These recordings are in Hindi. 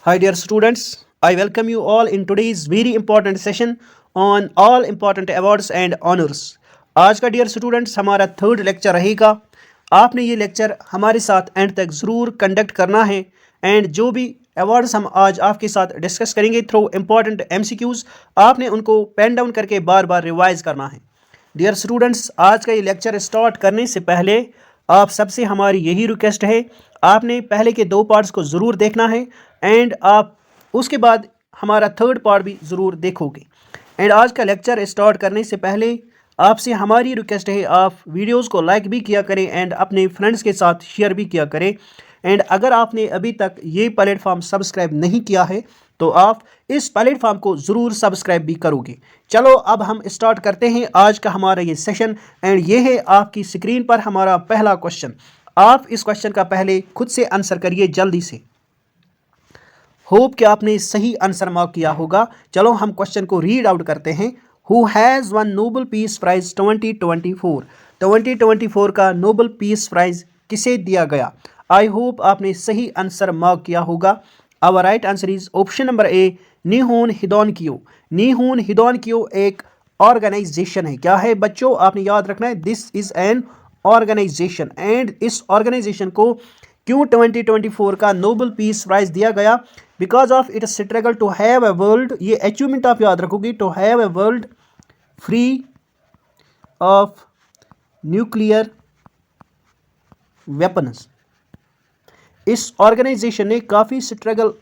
Hi, dear students. I welcome you all in today's very important session on all important awards and honors. आज का डियर स्टूडेंट्स हमारा थर्ड लेक्चर रहेगा। आपने ये लेक्चर हमारे साथ एंड तक ज़रूर कंडक्ट करना है एंड जो भी अवार्ड्स हम आज आपके साथ डिस्कस करेंगे थ्रू इम्पॉर्टेंट एमसीक्यूज आपने उनको पेन डाउन करके बार बार रिवाइज करना है। डियर स्टूडेंट्स, आज का ये लेक्चर स्टार्ट करने से पहले आप सबसे हमारी यही रिक्वेस्ट है, आपने पहले के 2 पार्ट्स को ज़रूर देखना है एंड आप उसके बाद हमारा थर्ड पार्ट भी ज़रूर देखोगे। एंड आज का लेक्चर स्टार्ट करने से पहले आपसे हमारी रिक्वेस्ट है, आप वीडियोस को लाइक भी किया करें एंड अपने फ्रेंड्स के साथ शेयर भी किया करें। एंड अगर आपने अभी तक ये प्लेटफॉर्म सब्सक्राइब नहीं किया है तो आप इस प्लेटफॉर्म को ज़रूर सब्सक्राइब भी करोगे। चलो अब हम स्टार्ट करते हैं आज का हमारा ये सेशन एंड ये है आपकी स्क्रीन पर हमारा पहला क्वेश्चन। आप इस क्वेश्चन का पहले खुद से आंसर करिए जल्दी से। होप कि आपने सही आंसर मार्क किया होगा। चलो हम क्वेश्चन को रीड आउट करते हैं। Who has won Nobel peace prize 2024? 2024 का नोबल पीस प्राइज किसे दिया गया? आई होप आपने सही आंसर मार्क किया होगा। Our right answer is option number A, Nihon Hidankyo. Nihon Hidankyo एक ऑर्गेनाइजेशन है। क्या है बच्चों? आपने याद रखना है, this is an organisation. And इस ऑर्गेनाइजेशन को क्यों 2024 का नोबल पीस प्राइज दिया गया? Because of its struggle to have a world, ये अचीवमेंट आप याद रखोगे, to have a world free of nuclear weapons. इस ऑर्गेनाइजेशन ने काफ़ी स्ट्रगल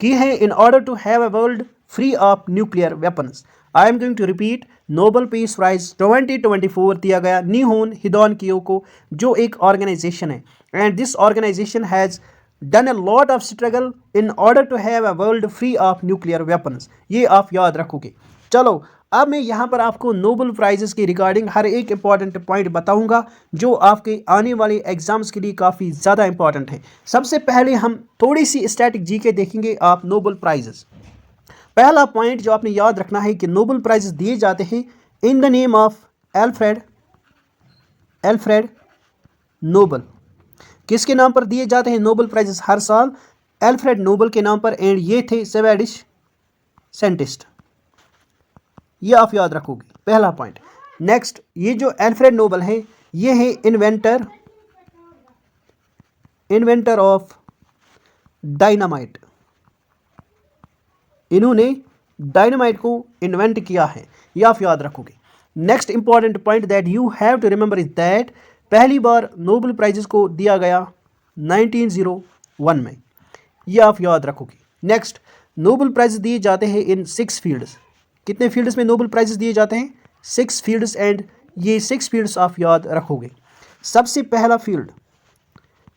की है in order to have a world free of nuclear weapons. I am going to repeat, Nobel peace prize 2024 दिया गया निहोन हिदोनक्यो को, जो एक ऑर्गेनाइजेशन है। And this organisation has done a lot of struggle in order to have a world free of nuclear weapons. ये आप याद रखोगे। चलो अब मैं यहाँ पर आपको नोबल प्राइजेस के रिगार्डिंग हर एक इंपॉर्टेंट पॉइंट बताऊंगा जो आपके आने वाले एग्जाम्स के लिए काफ़ी ज़्यादा इंपॉर्टेंट है। सबसे पहले हम थोड़ी सी स्टैटिक जीके देखेंगे आप नोबल प्राइजेस। पहला पॉइंट जो आपने याद रखना है कि नोबल प्राइजेस दिए जाते हैं in the name of Alfred Nobel. किसके नाम पर दिए जाते हैं नोबल प्राइजेस हर साल? एल्फ्रेड नोबल के नाम पर। एंड ये थे स्वीडिश साइंटिस्ट। ये आप याद रखोगे, पहला पॉइंट। नेक्स्ट, ये जो एल्फ्रेड नोबल है ये है इन्वेंटर ऑफ डायनामाइट। इन्होंने डायनामाइट को इन्वेंट किया है, ये आप याद रखोगे। Next important point that you have to remember is that पहली बार नोबल प्राइजेस को दिया गया 1901 में, ये आप याद रखोगे। नेक्स्ट, नोबल प्राइज दिए जाते हैं इन 6 फील्ड्स। कितने फील्ड्स में नोबल प्राइजेस दिए जाते हैं? 6 फील्ड्स। एंड ये 6 फील्ड्स आप याद रखोगे। सबसे पहला फील्ड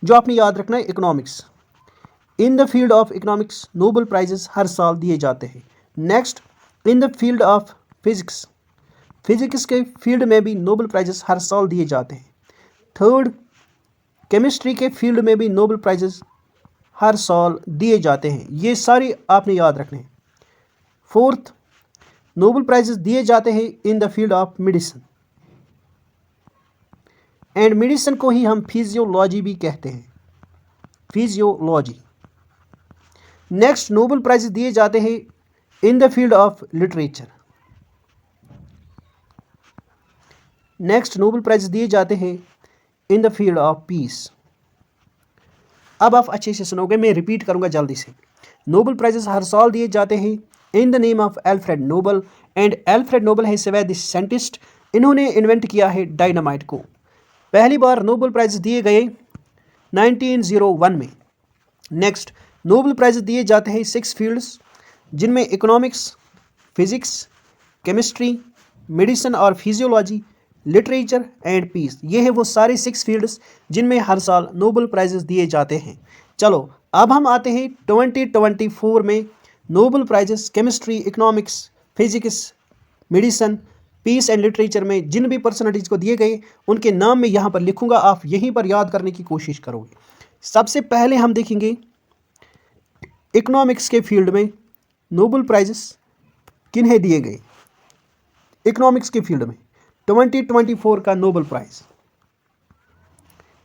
जो आपने याद रखना है, economics. In the field of economics Nobel prizes हर साल दिए जाते हैं। Next, in the field of physics, physics के फील्ड में भी नोबल प्राइजेस हर साल दिए जाते हैं। थर्ड, केमिस्ट्री के फील्ड में भी नोबल प्राइजेस हर साल दिए जाते हैं। ये सारे आपने याद रखने हैं। फोर्थ, नोबल प्राइजेस दिए जाते हैं in the field of medicine. And medicine को ही हम फिजियोलॉजी भी कहते हैं, फिजियोलॉजी। नेक्स्ट, नोबल प्राइजेस दिए जाते हैं in the field of literature. Next, Nobel prizes दिए जाते हैं in the field of peace. अब आप अच्छे से सुनोगे, मैं रिपीट करूंगा जल्दी से। नोबल प्राइजेस हर साल दिए जाते हैं in the name of Alfred Nobel. And Alfred Nobel है स्वीडिश साइंटिस्ट। इन्होंने इन्वेंट किया है डायनामाइट को। पहली बार नोबल प्राइज दिए गए 1901 में। नेक्स्ट, नोबल प्राइज दिए जाते हैं 6 फील्ड्स जिनमें इकोनॉमिक्स, फिजिक्स, केमिस्ट्री, मेडिसिन और फिजियोलॉजी, लिटरेचर एंड पीस। ये है वो सारे 6 फील्ड्स जिनमें हर साल नोबल प्राइजेस दिए जाते हैं। चलो अब हम आते हैं 2024 में Nobel prizes chemistry, economics, physics, medicine, peace and literature में जिन भी पर्सनालिटीज़ को दिए गए उनके नाम मैं यहाँ पर लिखूंगा, आप यहीं पर याद करने की कोशिश करोगे। सबसे पहले हम देखेंगे इकोनॉमिक्स के फील्ड में नोबल प्राइजेस किन्हें दिए गए। इकोनॉमिक्स के फील्ड में 2024 का नोबल प्राइज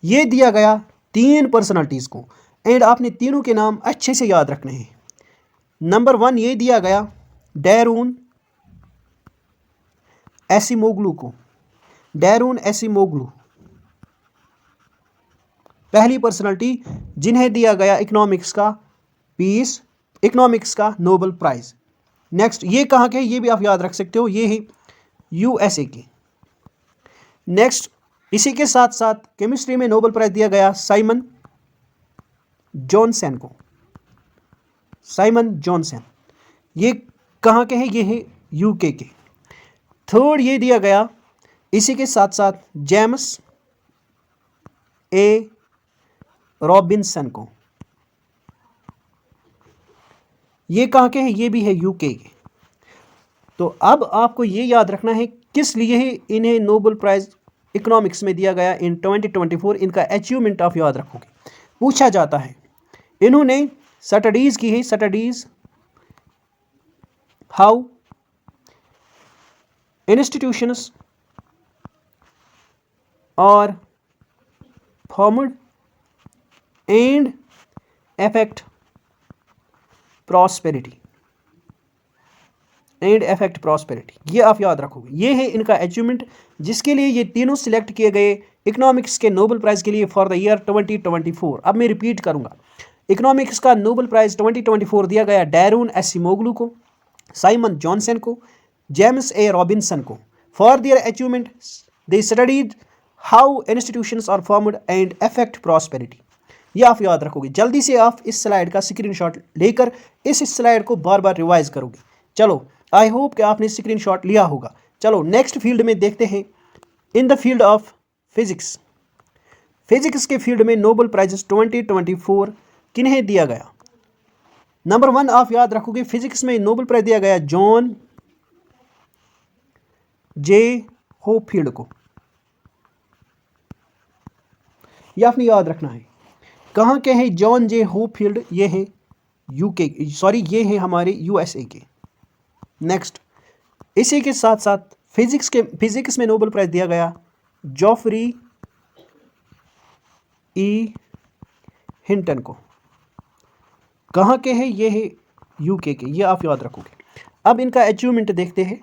ये दिया गया 3 पर्सनालिटीज़ को। एंड आपने तीनों के नाम अच्छे से याद रखने हैं। नंबर 1 ये दिया गया डैरून एसिमोग्लू को। डैरून एसिमोग्लू पहली पर्सनालिटी जिन्हें दिया गया इकोनॉमिक्स का नोबेल प्राइज। नेक्स्ट ये कहाँ के, ये भी आप याद रख सकते हो, ये है यूएसए के। नेक्स्ट इसी के साथ साथ केमिस्ट्री में नोबेल प्राइज दिया गया साइमन जॉनसन को। साइमन जॉनसन ये कहाँ के हैं, ये है यूके के। थर्ड ये दिया गया इसी के साथ साथ जेम्स ए रॉबिन्सन को। ये कहाँ के हैं, ये भी है यूके के। तो अब आपको ये याद रखना है किस लिए इन्हें नोबेल प्राइज इकोनॉमिक्स में दिया गया इन 2024। इनका अचीवमेंट आप याद रखोगे, पूछा जाता है। इन्होंने स्टडीज की है, स्टडीज हाउ इंस्टीट्यूशंस और फॉर्मड एंड affect prosperity ये आप याद रखोगे। ये है इनका अचीवमेंट जिसके लिए ये तीनों सिलेक्ट किए गए इकोनॉमिक्स के नोबेल प्राइज के लिए फॉर द ईयर 2024। अब मैं रिपीट करूंगा, इकोनॉमिक्स का नोबेल प्राइज 2024 दिया गया डैरून एसिमोग्लू को, साइमन जॉनसन को, जेम्स ए रॉबिन्सन को। For their achievement they studied how institutions are formed and affect prosperity. ये आप याद रखोगे। जल्दी से आप इस स्लाइड का स्क्रीनशॉट लेकर इस स्लाइड को बार बार रिवाइज करोगे। चलो आई होप कि आपने स्क्रीनशॉट लिया होगा। चलो नेक्स्ट फील्ड में देखते हैं। In the field of physics, physics के फील्ड में नोबेल प्राइजेस 2024 किन्हें दिया गया। नंबर 1 आप याद रखोगे, फिजिक्स में नोबेल प्राइज दिया गया जॉन जे होपफील्ड को। यह आपने याद रखना है। कहाँ के हैं जॉन जे होपफील्ड, ये है यूके, सॉरी ये है हमारे यूएसए के। नेक्स्ट इसी के साथ साथ फिजिक्स में नोबेल प्राइज दिया गया जॉफरी ई हिंटन को। कहाँ के हैं, ये है यूके के। ये आप याद रखोगे। अब इनका अचीवमेंट देखते हैं,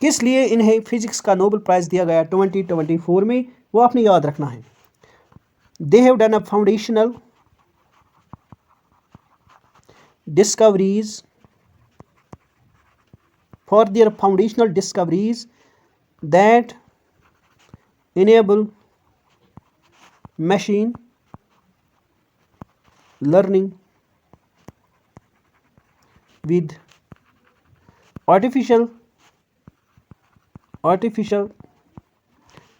किस लिए इन्हें फिजिक्स का नोबेल प्राइज दिया गया 2024 में, वो आपने याद रखना है। They have done a foundational discoveries for their foundational discoveries that enable machine learning with artificial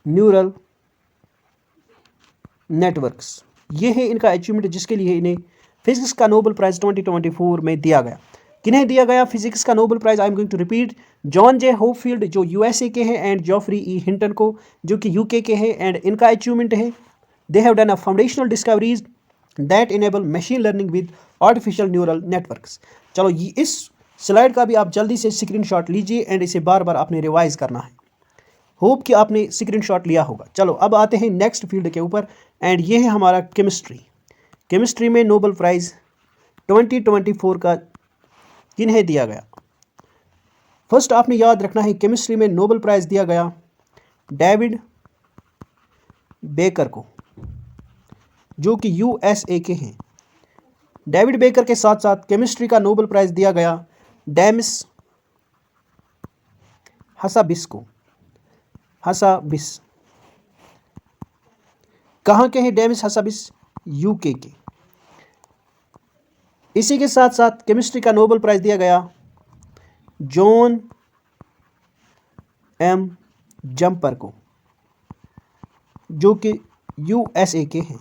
neural networks। ये है इनका अचीवमेंट जिसके लिए इन्हें फिजिक्स का नोबेल प्राइज 2024 में दिया गया। किन्हें दिया गया फिजिक्स का Nobel prize, I am going to repeat, John J Hopfield जो यूएसए के हैं एंड जॉफरी ई हिंटन को जो कि यूके के हैं। एंड इनका अचीवमेंट है they have done a foundational discoveries that enable machine learning with artificial neural networks. चलो ये इस स्लाइड का भी आप जल्दी से स्क्रीनशॉट लीजिए एंड इसे बार बार आपने रिवाइज करना है। होप कि आपने स्क्रीनशॉट लिया होगा। चलो अब आते हैं नेक्स्ट फील्ड के ऊपर एंड ये है हमारा केमिस्ट्री। केमिस्ट्री में नोबेल प्राइज 2024 का किन्हें दिया गया। फर्स्ट आपने याद रखना है केमिस्ट्री में नोबेल प्राइज दिया गया डेविड बेकर को जो कि यूएसए के हैं। डेविड बेकर के साथ साथ केमिस्ट्री का नोबेल प्राइज दिया गया डेमिस हसाबिस को। हसाबिस कहाँ के हैं डेमिस हसाबिस, यूके के। इसी के साथ साथ केमिस्ट्री का नोबेल प्राइज दिया गया जॉन एम जंपर को जो कि यूएसए के हैं।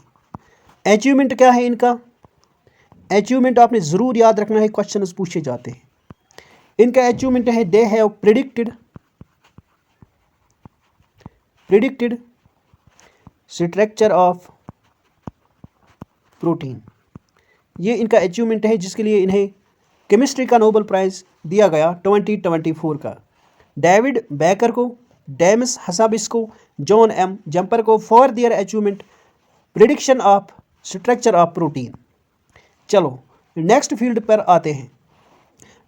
अचीवमेंट क्या है इनका, अचीवमेंट आपने ज़रूर याद रखना है, क्वेश्चंस पूछे जाते हैं। इनका अचीवमेंट है they have predicted structure of protein. ये इनका अचीवमेंट है जिसके लिए इन्हें केमिस्ट्री का नोबेल प्राइज दिया गया 2024 का। डेविड बेकर को, डेमिस हसाबिस को, जॉन एम जंपर को for their achievement prediction of structure of protein. चलो नेक्स्ट फील्ड पर आते हैं।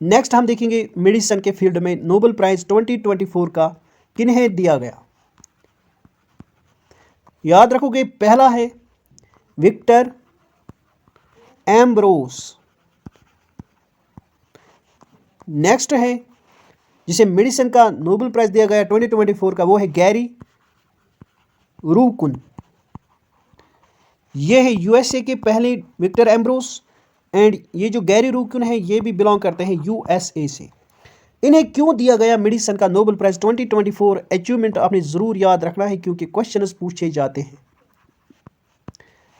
नेक्स्ट हम देखेंगे मेडिसिन के फील्ड में नोबेल प्राइज 2024 का किन्हें दिया गया। याद रखोगे, पहला है विक्टर एम्ब्रोस। नेक्स्ट है जिसे मेडिसिन का नोबेल प्राइज दिया गया 2024 का, वो है गैरी रूकुन। ये है यूएसए के पहले विक्टर एम्ब्रोस, एंड ये जो गैरी रूकुन है ये भी बिलोंग करते हैं यूएसए से। इन्हें क्यों दिया गया मेडिसिन का नोबेल प्राइज 2024 अचीवमेंट आपने ज़रूर याद रखना है क्योंकि क्वेश्चंस पूछे जाते हैं।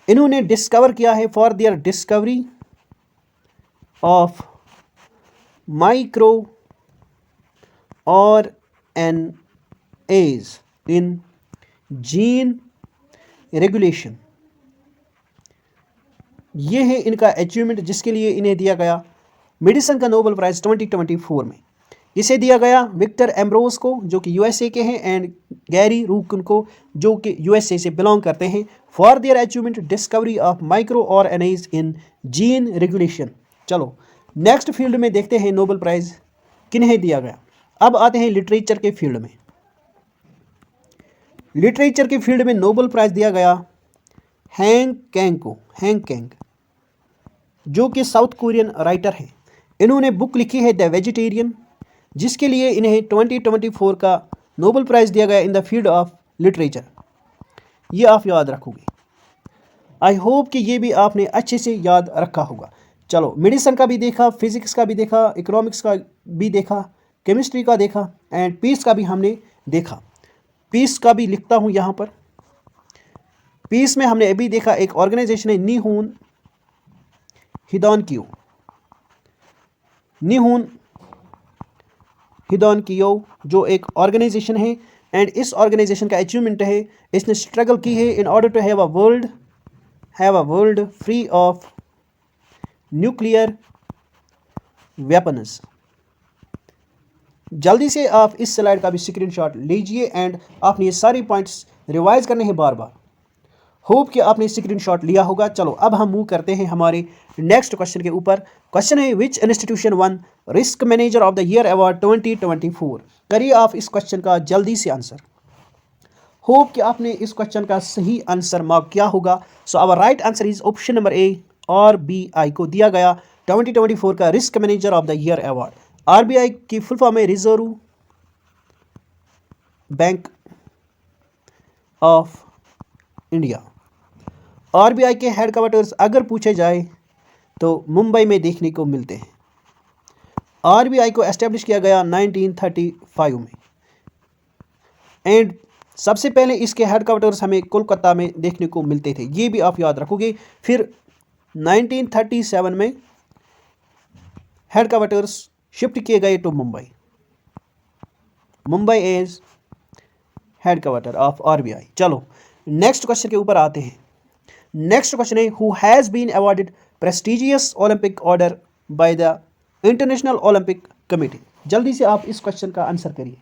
इन्होंने डिस्कवर किया है for their discovery of micro R N A in gene regulation. ये है इनका अचीवमेंट जिसके लिए इन्हें दिया गया मेडिसिन का नोबेल प्राइज 2024 में। इसे दिया गया विक्टर एम्ब्रोस को जो कि यूएसए के हैं, एंड गैरी रूकुन को जो कि यूएसए से बिलोंग करते हैं, for their achievement discovery of micro और एनएज इन जीन रेगुलेशन। चलो नेक्स्ट फील्ड में देखते हैं नोबेल प्राइज किन्हें दिया गया। अब आते हैं लिटरेचर के फील्ड में। लिटरेचर के फील्ड में नोबेल प्राइज दिया गया हैंग कैंग को। हैंग कैंग जो कि साउथ कोरियन राइटर है। इन्होंने बुक लिखी है द वेजिटेरियन, जिसके लिए इन्हें 2024 का नोबेल प्राइज दिया गया इन द फील्ड ऑफ लिटरेचर। ये आप याद रखोगे। आई होप कि ये भी आपने अच्छे से याद रखा होगा। चलो मेडिसिन का भी देखा, फिजिक्स का भी देखा, इकोनॉमिक्स का भी देखा, केमिस्ट्री का देखा, एंड पीस का भी हमने देखा। पीस का भी लिखता हूँ यहाँ पर। पीस में हमने अभी देखा एक ऑर्गेनाइजेशन है निहोन हिदानक्यो। निहोन हिदानक्यो जो एक ऑर्गेनाइजेशन है, एंड इस ऑर्गेनाइजेशन का अचीवमेंट है इसने स्ट्रगल की है in order to have a world free of nuclear weapons. जल्दी से आप इस स्लाइड का भी स्क्रीनशॉट लीजिए एंड आपने ये सारे पॉइंट्स रिवाइज करने हैं बार बार। होप कि आपने स्क्रीनशॉट लिया होगा। चलो अब हम मूव करते हैं हमारे नेक्स्ट क्वेश्चन के ऊपर। क्वेश्चन है विच institution one risk manager of the year award 2024। करिए आप इस क्वेश्चन का जल्दी से आंसर। होप कि आपने इस क्वेश्चन का सही आंसर मार्क किया होगा। So our right answer is option number A, RBI को दिया गया 2024 का risk manager of the year award. RBI की फुल फॉर्म है Reserve Bank of India. RBI के हेडक्वार्टर्स अगर पूछे जाए तो मुंबई में देखने को मिलते हैं। आरबीआई को एस्टेब्लिश किया गया 1935 में, एंड सबसे पहले इसके हेडक्वार्टर्स हमें कोलकाता में देखने को मिलते थे। ये भी आप याद रखोगे। फिर 1937 में हेडक्वार्टर्स शिफ्ट किए गए to Mumbai. Mumbai is headquarter of RBI. चलो नेक्स्ट क्वेश्चन के ऊपर आते हैं। नेक्स्ट क्वेश्चन है who has been awarded prestigious Olympic order by the International Olympic Committee. जल्दी से आप इस क्वेश्चन का आंसर करिए।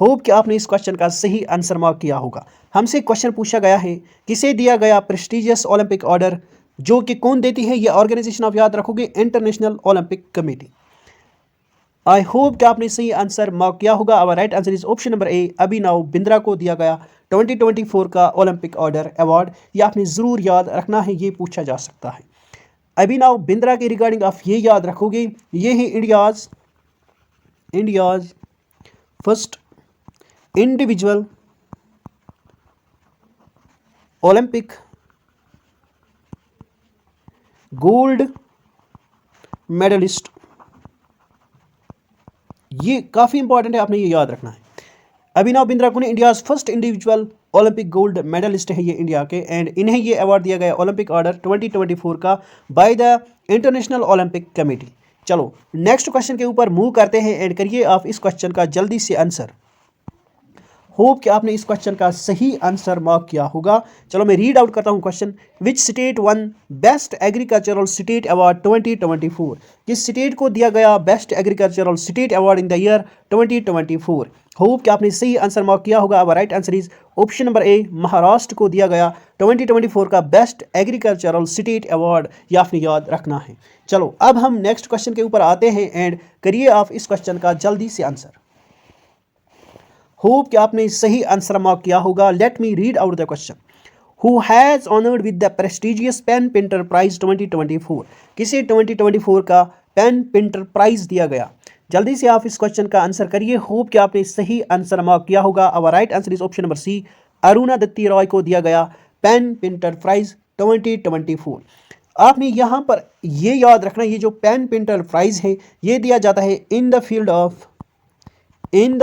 होप कि आपने इस क्वेश्चन का सही आंसर मार्क किया होगा। हमसे क्वेश्चन पूछा गया है किसे दिया गया प्रेस्टिजियस ओलंपिक ऑर्डर, जो कि कौन देती है, ये ऑर्गेनाइजेशन आप याद रखोगे International Olympic Committee. I hope कि आपने सही आंसर मार्क किया होगा। Our right answer is option number A, Abhinav Bindra को दिया गया 2024 का ओलंपिक ऑर्डर अवार्ड। ये आपने ज़रूर याद रखना है, ये पूछा जा सकता है। अभिनव बिंद्रा के रिगार्डिंग आप ये याद रखोगे, ये है India's first individual Olympic gold medallist. ये काफ़ी इंपॉर्टेंट है, आपने ये याद रखना है। अभिनव बिंद्रा को India's first individual Olympic gold medallist है ये इंडिया के, एंड इन्हें ये अवार्ड दिया गया ओलंपिक ऑर्डर 2024 का bye the International Olympic committee. चलो नेक्स्ट क्वेश्चन के ऊपर मूव करते हैं एंड करिए आप इस क्वेश्चन का जल्दी से आंसर। होप कि आपने इस क्वेश्चन का सही आंसर मार्क किया होगा। चलो मैं रीड आउट करता हूँ question. Which state one best agricultural state award 2024? किस स्टेट को दिया गया best agricultural state award in the year 2024? Hope कि आपने सही आंसर मार्क किया होगा। अब right answer is option number ए, महाराष्ट्र को दिया गया 2024 का बेस्ट एग्रीकल्चरल स्टेट अवार्ड। ये आपने याद रखना है। चलो अब हम नेक्स्ट क्वेश्चन के ऊपर आते हैं एंड करिए आप इस क्वेश्चन का जल्दी से आंसर। होप कि आपने सही आंसर मार्क किया होगा। Let me read out the question. Who has honoured with the prestigious PEN Pinter Prize 2024? किसे 2024 का पेन पिंटर प्राइज दिया गया? जल्दी से आप इस क्वेश्चन का आंसर करिए। होप कि आपने सही आंसर मार्क किया होगा। Our right answer is option number C, Arundhati Roy को दिया गया पेन पिंटर प्राइज 2024। आपने यहाँ पर ये याद रखना, ये जो पेन पिंटर प्राइज है ये दिया जाता है इन द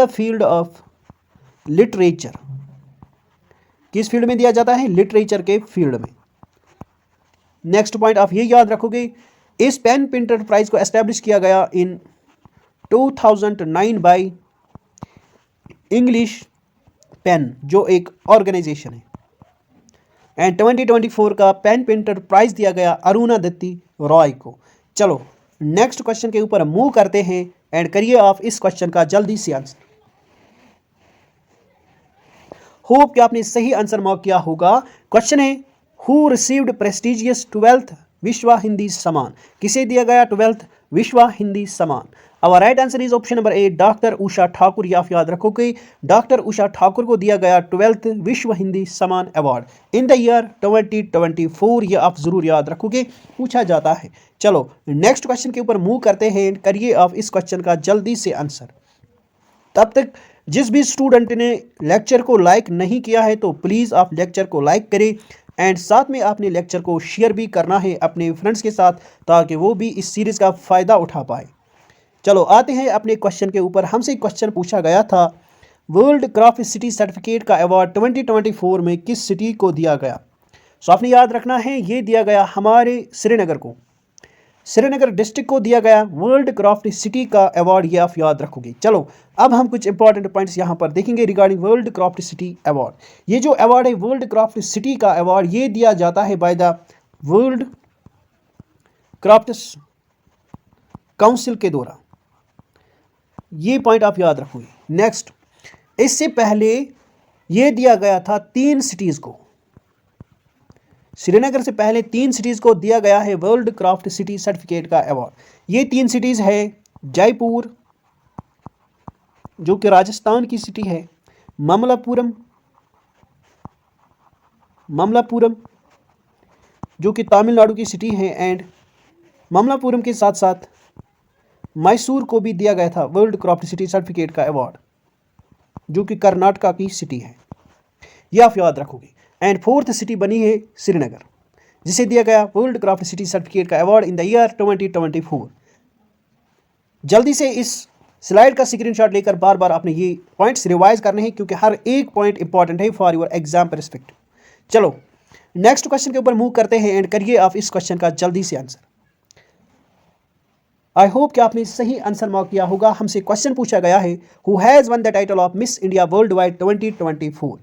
फील्ड ऑफ लिटरेचर। किस फील्ड में दिया जाता है? लिटरेचर के फील्ड में। नेक्स्ट पॉइंट आप ये याद रखोगे, इस पेन पिंटर प्राइज को एस्टैब्लिश किया गया इन 2009 बाय इंग्लिश पेन, जो एक ऑर्गेनाइजेशन है। एंड 2024 का पेन पिंटर प्राइज दिया गया अरुणादत्ती रॉय को। चलो नेक्स्ट क्वेश्चन के ऊपर मूव करते हैं एंड करिए आप इस क्वेश्चन का जल्दी से आंसर। होप कि आपने सही आंसर मार्क किया होगा। क्वेश्चन है, हु रिसीव्ड प्रेस्टिजियस 12th विश्व हिंदी सम्मान? किसे दिया गया 12th विश्व हिंदी सम्मान? Our right answer is option number A, doctor Usha Thakur. या आप याद रखोगे डॉक्टर उषा ठाकुर को दिया गया 12th विश्व हिंदी सम्मान अवार्ड इन द ईयर 2024। ये आप जरूर याद रखोगे, पूछा जाता है। चलो नेक्स्ट क्वेश्चन के ऊपर मूव करते हैं, करिए आप इस क्वेश्चन का जल्दी से आंसर। तब तक जिस भी स्टूडेंट ने लेक्चर को लाइक नहीं किया है तो प्लीज़ आप लेक्चर को लाइक करें एंड साथ में आपने लेक्चर को शेयर भी करना है अपने फ्रेंड्स के साथ, ताकि वो भी इस सीरीज़ का फ़ायदा उठा पाए। चलो आते हैं अपने क्वेश्चन के ऊपर। हमसे क्वेश्चन पूछा गया था, वर्ल्ड क्राफ्ट सिटी सर्टिफिकेट का अवार्ड 2024 में किस सिटी को दिया गया? सो आपने याद रखना है, ये दिया गया हमारे श्रीनगर को। श्रीनगर डिस्ट्रिक्ट को दिया गया वर्ल्ड क्राफ्ट सिटी का अवार्ड। ये आप याद रखोगे। चलो अब हम कुछ इंपॉर्टेंट पॉइंट्स यहाँ पर देखेंगे regarding world craft city award. ये जो अवार्ड है वर्ल्ड क्राफ्ट सिटी का अवार्ड, ये दिया जाता है by the world crafts council के द्वारा। ये पॉइंट आप याद रखोगे। नेक्स्ट, इससे पहले ये दिया गया था 3 सिटीज़ को। श्रीनगर से पहले 3 सिटीज़ को दिया गया है वर्ल्ड क्राफ्ट सिटी सर्टिफिकेट का अवार्ड। ये 3 सिटीज़ है जयपुर जो कि राजस्थान की सिटी है, ममलापुरम जो कि तमिलनाडु की सिटी है, एंड ममलापुरम के साथ साथ मैसूर को भी दिया गया था वर्ल्ड क्राफ्ट सिटी सर्टिफिकेट का अवार्ड जो कि कर्नाटका की सिटी है। यह आप याद रखोगे। एंड 4th सिटी बनी है श्रीनगर, जिसे दिया गया वर्ल्ड क्राफ्ट सिटी सर्टिफिकेट का अवार्ड इन द ईयर 2024। जल्दी से इस स्लाइड का स्क्रीनशॉट लेकर बार बार आपने ये पॉइंट्स रिवाइज करने हैं, क्योंकि हर एक पॉइंट इंपॉर्टेंट है फॉर योर एग्जाम परस्पेक्टिव। चलो नेक्स्ट क्वेश्चन के ऊपर मूव करते हैं एंड करिए आप इस क्वेश्चन का जल्दी से आंसर। आई होप कि आपने सही आंसर मार्क किया होगा। हमसे क्वेश्चन पूछा गया है, who has won the title of Miss India worldwide 2024?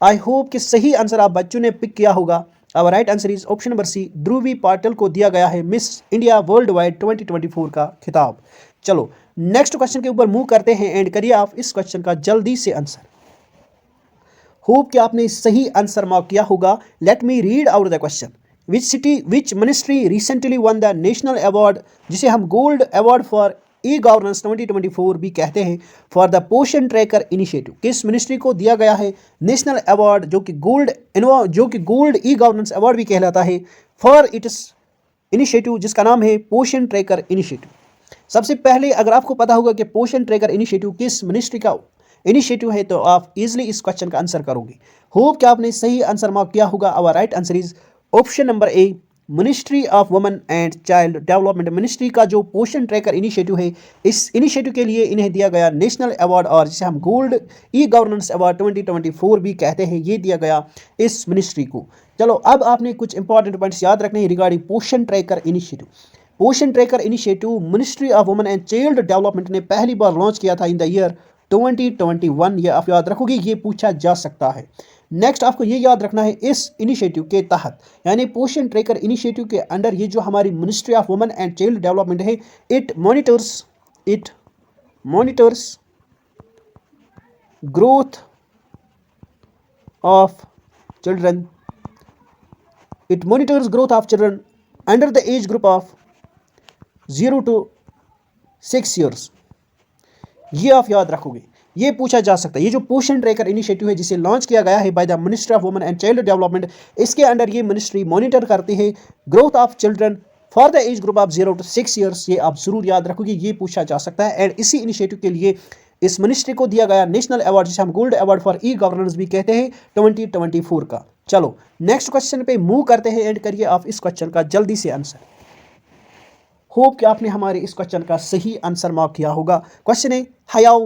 I hope कि सही आंसर आप बच्चों ने पिक किया होगा। Our right answer is option number C, Dhruvi Patil को दिया गया है मिस इंडिया वर्ल्ड वाइड 2024 का खिताब। चलो नेक्स्ट क्वेश्चन के ऊपर मूव करते हैं एंड करिए आप इस क्वेश्चन का जल्दी से आंसर। होप कि आपने सही आंसर मार्क किया होगा। Let me read out the question. Which ministry recently one the national award, जिसे हम gold award for e governance 2024 भी कहते हैं, फॉर द पोषण ट्रैकर इनिशिएटिव? किस मिनिस्ट्री को दिया गया है नेशनल अवार्ड जो कि गोल्ड ई गवर्नेंस अवार्ड भी कहलाता है, फॉर इट्स इनिशिएटिव जिसका नाम है पोषण ट्रैकर इनिशिएटिव? सबसे पहले अगर आपको पता होगा कि पोषण ट्रैकर इनिशिएटिव किस मिनिस्ट्री का इनिशिएटिव है तो आप इजीली इस क्वेश्चन का आंसर करोगे। होप कि आपने सही आंसर मार्क किया होगा। Our right answer is option number A, Ministry of women and child Development. Ministry का जो पोषण ट्रैकर इनिशिएटिव है, इस इनिशिएटिव के लिए इन्हें दिया गया नेशनल अवार्ड, और जिसे हम गोल्ड ई गवर्नेंस अवार्ड 2024 भी कहते हैं, ये दिया गया इस मिनिस्ट्री को। चलो अब आपने कुछ इंपॉर्टेंट पॉइंट्स याद रखने हैं रिगार्डिंग पोषण ट्रैकर इनिशिएटिव। पोषण tracker initiative ministry of women and child development ने पहली बार लॉन्च किया था इन द ईयर 2021, ये आप याद रखोगे, ये पूछा जा सकता है। नेक्स्ट आपको ये याद रखना है, इस इनिशिएटिव के तहत यानी पोषण ट्रैकर इनिशिएटिव के अंडर ये जो हमारी ministry of women and child development है, it monitors growth of children under the age group of 0 to 6 years। ये आप याद रखोगे, ये पूछा जा सकता है। ये जो पोषण ट्रैकर इनिशिएटिव है जिसे लॉन्च किया गया है by the ministry of women and child development, इसके अंडर ये मिनिस्ट्री मॉनिटर करती है growth of children for the age group of 0 to 6 years। ये आप जरूर याद रखोगे, ये पूछा जा सकता है। एंड इसी इनिशिएटिव के लिए इस मिनिस्ट्री को दिया गया नेशनल अवार्ड, जिसे हम gold award for e governance भी कहते हैं, 2024 का। चलो नेक्स्ट क्वेश्चन पे मूव करते हैं एंड करिए आप इस क्वेश्चन का जल्दी से आंसर। होप कि आपने हमारे इस क्वेश्चन का सही आंसर मार्क किया होगा। क्वेश्चन है, Hayao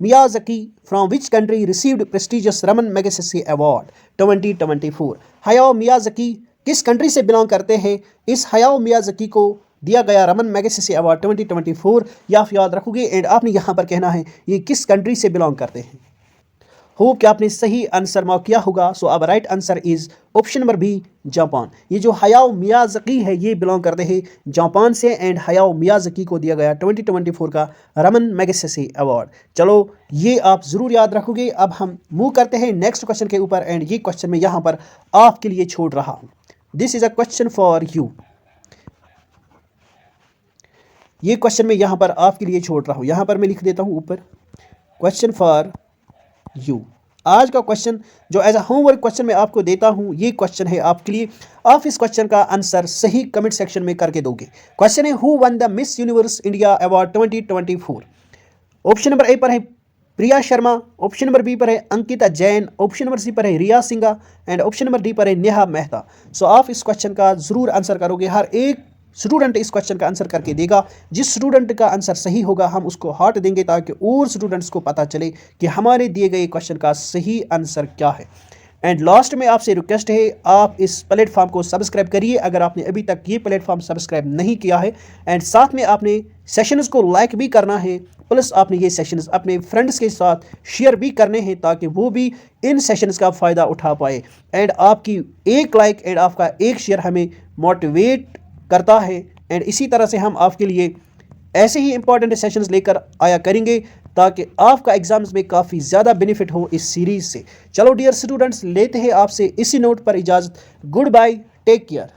Miyazaki from which country received prestigious Ramon Magsaysay award 2024। Hayao Miyazaki किस कंट्री से बिलोंग करते हैं? इस हयाओ मियाज़की को दिया गया रमन मैगसेसे अवार्ड 2024, या आप याद रखोगे एंड आपने यहाँ पर कहना है ये किस कंट्री से बिलोंग करते हैं। होप कि आपने सही आंसर मार्क किया होगा। सो अब right answer is option number B, Japan. ये जो हयाओ मियाज़की है ये बिलोंग करते हैं जापान से एंड हयाओ मियाज़की को दिया गया 2024 का रमन मैगसेसे अवार्ड। चलो ये आप ज़रूर याद रखोगे। अब हम मूव करते हैं नेक्स्ट क्वेश्चन के ऊपर एंड ये क्वेश्चन मैं यहाँ पर आपके लिए छोड़ रहा हूँ। This is a question for you. ये क्वेश्चन मैं यहाँ पर आपके लिए छोड़ रहा हूँ, यहाँ पर मैं लिख देता हूँ ऊपर, क्वेश्चन फॉर यू। आज का क्वेश्चन जो एज अ होमवर्क क्वेश्चन मैं आपको देता हूं, ये क्वेश्चन है आपके लिए। आप इस क्वेश्चन का आंसर सही कमेंट सेक्शन में करके दोगे। क्वेश्चन है, who won the Miss Universe India award 2024। Option number A पर है Priya Sharma, option number B पर है Ankita Jain, option number C पर है Riya Singha and option number D पर है नेहा मेहता। सो आप इस क्वेश्चन का जरूर आंसर करोगे। हर एक स्टूडेंट इस क्वेश्चन का आंसर करके देगा। जिस स्टूडेंट का आंसर सही होगा हम उसको हार्ट देंगे ताकि और स्टूडेंट्स को पता चले कि हमारे दिए गए क्वेश्चन का सही आंसर क्या है। एंड लास्ट में आपसे रिक्वेस्ट है, आप इस प्लेटफॉर्म को सब्सक्राइब करिए अगर आपने अभी तक ये प्लेटफॉर्म सब्सक्राइब नहीं किया है। एंड साथ में आपने सेशंस को लाइक भी करना है, प्लस आपने ये सेशंस अपने फ्रेंड्स के साथ शेयर भी करने हैं ताकि वो भी इन सेशंस का फ़ायदा उठा पाए। एंड आपकी एक लाइक एंड आपका एक शेयर हमें मोटिवेट करता है एंड इसी तरह से हम आपके लिए ऐसे ही इंपॉर्टेंट सेशंस लेकर आया करेंगे ताकि आपका एग्जाम्स में काफ़ी ज़्यादा बेनिफिट हो इस सीरीज़ से। चलो डियर स्टूडेंट्स, लेते हैं आपसे इसी नोट पर इजाज़त। Goodbye, take care.